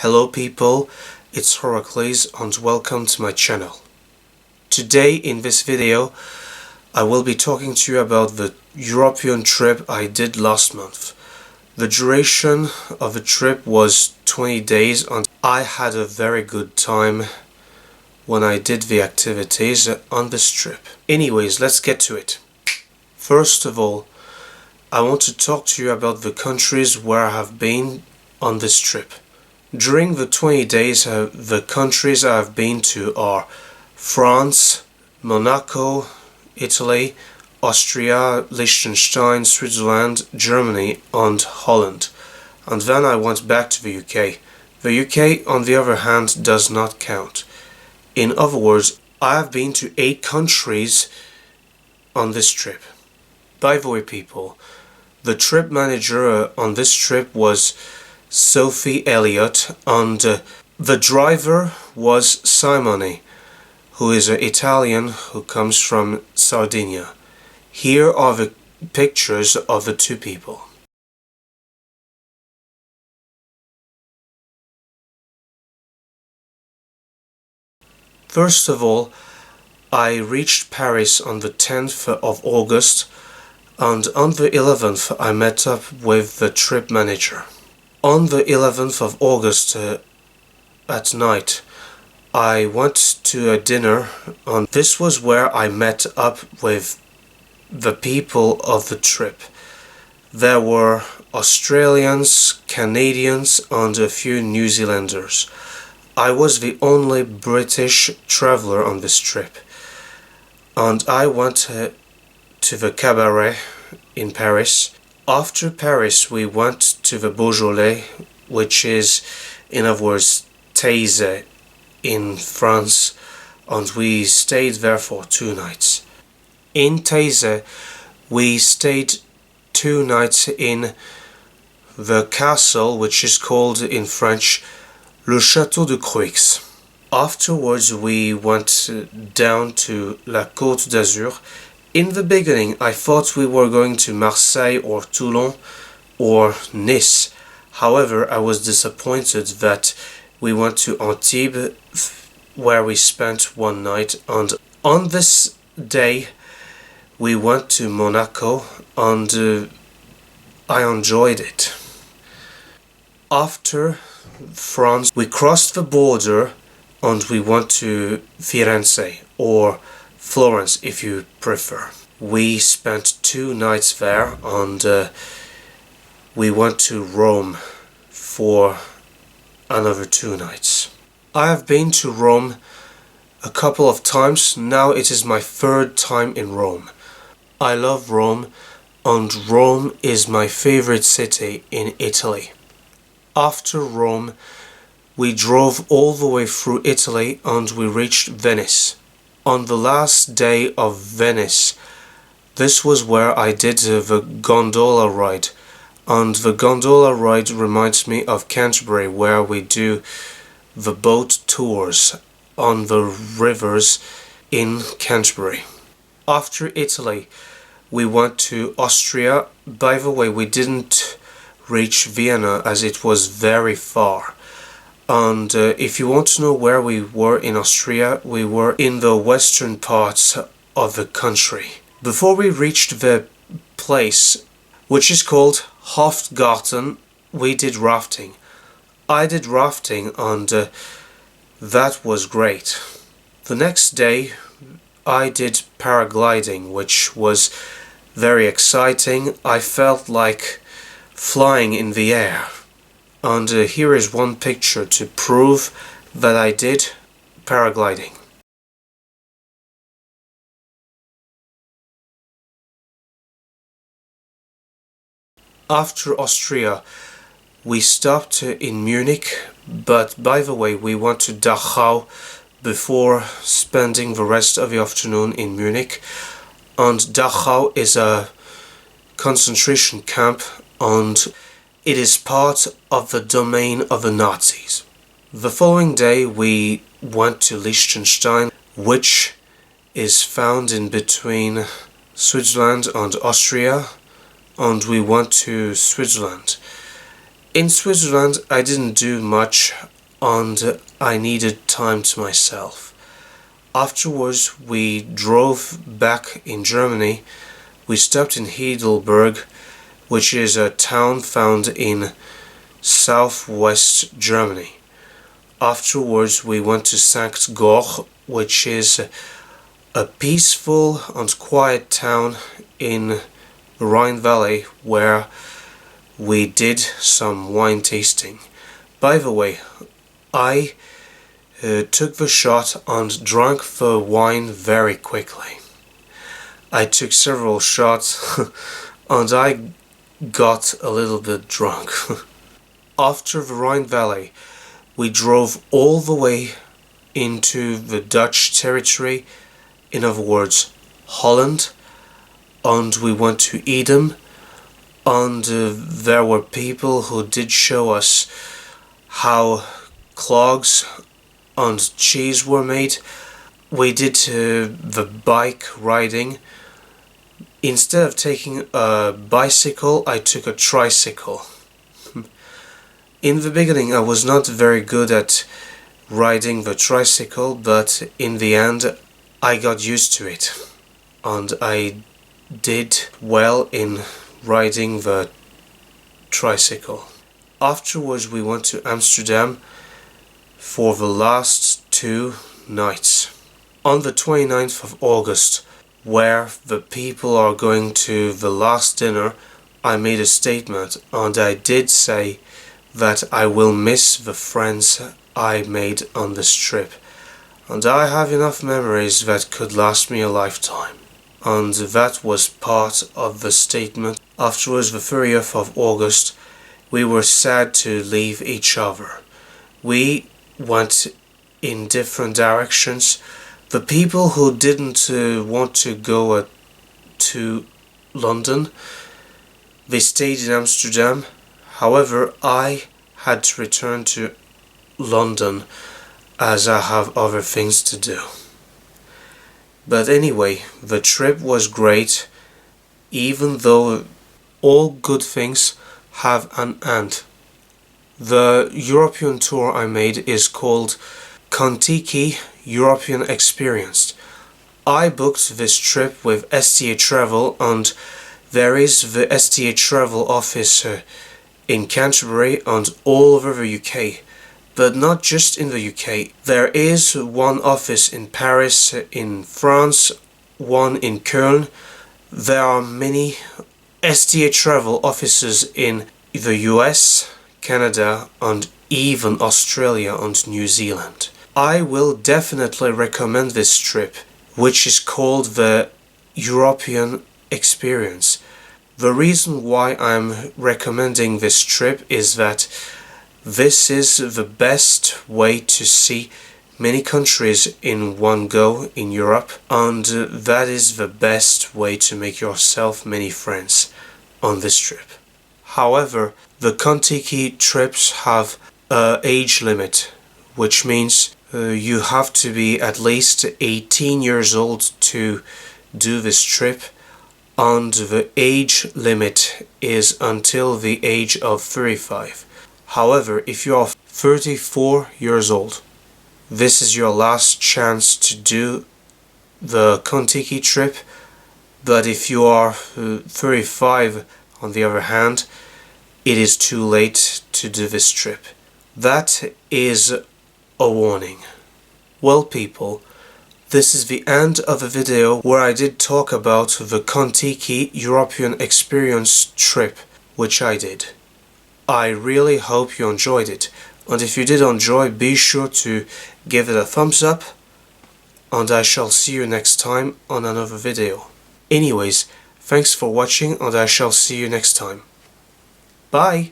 Hello people, it's Heracles and welcome to my channel. Today in this video I will be talking to you about the European trip I did last month. The duration of the trip was 20 days and I had a very good time when I did the activities on this trip. Anyways, let's get to it. First of all, I want to talk to you about the countries where I have been on this trip. During the 20 days, the countries I have been to are France, Monaco, Italy, Austria, Liechtenstein, Switzerland, Germany and Holland. And then I went back to the UK. The UK, on the other hand, does not count. In other words, I have been to 8 countries on this trip. By the way, people, the trip manager on this trip was Sophie Elliott and the driver was Simone, who is an Italian who comes from Sardinia. Here are the pictures of the two people. First of all, I reached Paris on the 10th of August and on the 11th I met up with the trip manager. On the 11th of August at night I went to a dinner and this was where I met up with the people of the trip. There were Australians, Canadians and a few New Zealanders. I was the only British traveller on this trip and I went to the cabaret in Paris. After Paris we went to the Beaujolais, which is in other words Taizé in France, and we stayed there for 2 nights. In Taizé we stayed 2 nights in the castle, which is called in French Le Château de Croix. Afterwards we went down to La Côte d'Azur. In the beginning I thought we were going to Marseille or Toulon or Nice. However, I was disappointed that we went to Antibes, where we spent 1 night, and on this day we went to Monaco and I enjoyed it. After France we crossed the border and we went to Firenze, or Florence if you prefer. We spent 2 nights there and we went to Rome for another 2 nights. I have been to Rome a couple of times. Now it is my 3rd time in Rome. I love Rome and Rome is my favorite city in Italy. After Rome we drove all the way through Italy and we reached Venice. On the last day of Venice, this was where I did the gondola ride, and the gondola ride reminds me of Canterbury, where we do the boat tours on the rivers in Canterbury. After Italy we went to Austria. By the way, we didn't reach Vienna as it was very far. And if you want to know where we were in Austria, we were in the western parts of the country. Before we reached the place, which is called Hofgarten, we did rafting. I did rafting and that was great. The next day I did paragliding, which was very exciting. I felt like flying in the air. And here is one picture to prove that I did paragliding. After Austria we stopped in Munich, but by the way we went to Dachau before spending the rest of the afternoon in Munich. And Dachau is a concentration camp and it is part of the domain of the Nazis. The following day we went to Liechtenstein, which is found in between Switzerland and Austria, and we went to Switzerland. In Switzerland I didn't do much and I needed time to myself. Afterwards we drove back in Germany. We stopped in Heidelberg, which is a town found in southwest Germany. Afterwards we went to St. Goch, which is a peaceful and quiet town in the Rhine Valley where we did some wine tasting. By the way, I took the shot and drank the wine very quickly. I took several shots and I got a little bit drunk. After the Rhine Valley, we drove all the way into the Dutch territory, in other words, Holland, and we went to Edam, and there were people who did show us how clogs and cheese were made. We did the bike riding. Instead of taking a bicycle, I took a tricycle. In the beginning I was not very good at riding the tricycle, but in the end I got used to it and I did well in riding the tricycle. Afterwards we went to Amsterdam for the last 2 nights. On the 29th of August, where the people are going to the last dinner, I made a statement and I did say that I will miss the friends I made on this trip, and I have enough memories that could last me a lifetime, and that was part of the statement. Afterwards, the 30th of August, we were sad to leave each other. We went in different directions. The people who didn't want to go to London, they stayed in Amsterdam. However, I had to return to London as I have other things to do. But anyway, the trip was great, even though all good things have an end. The European tour I made is called Contiki European Experience. I booked this trip with STA Travel, and there is the STA Travel office in Canterbury and all over the UK. But not just in the UK. There is one office in Paris, in France, one in Köln. There are many STA Travel offices in the US, Canada, and even Australia and New Zealand. I will definitely recommend this trip, which is called the European Experience. The reason why I'm recommending this trip is that this is the best way to see many countries in one go in Europe, and that is the best way to make yourself many friends on this trip. However, the Contiki trips have an age limit, which means you have to be at least 18 years old to do this trip, and the age limit is until the age of 35. However, if you are 34 years old, this is your last chance to do the Contiki trip. But if you are 35, on the other hand, it is too late to do this trip. That is a warning. Well, people, this is the end of a video where I did talk about the Contiki European Experience trip, which I did. I really hope you enjoyed it, and if you did enjoy, be sure to give it a thumbs up, and I shall see you next time on another video. Anyways, thanks for watching, and I shall see you next time. Bye!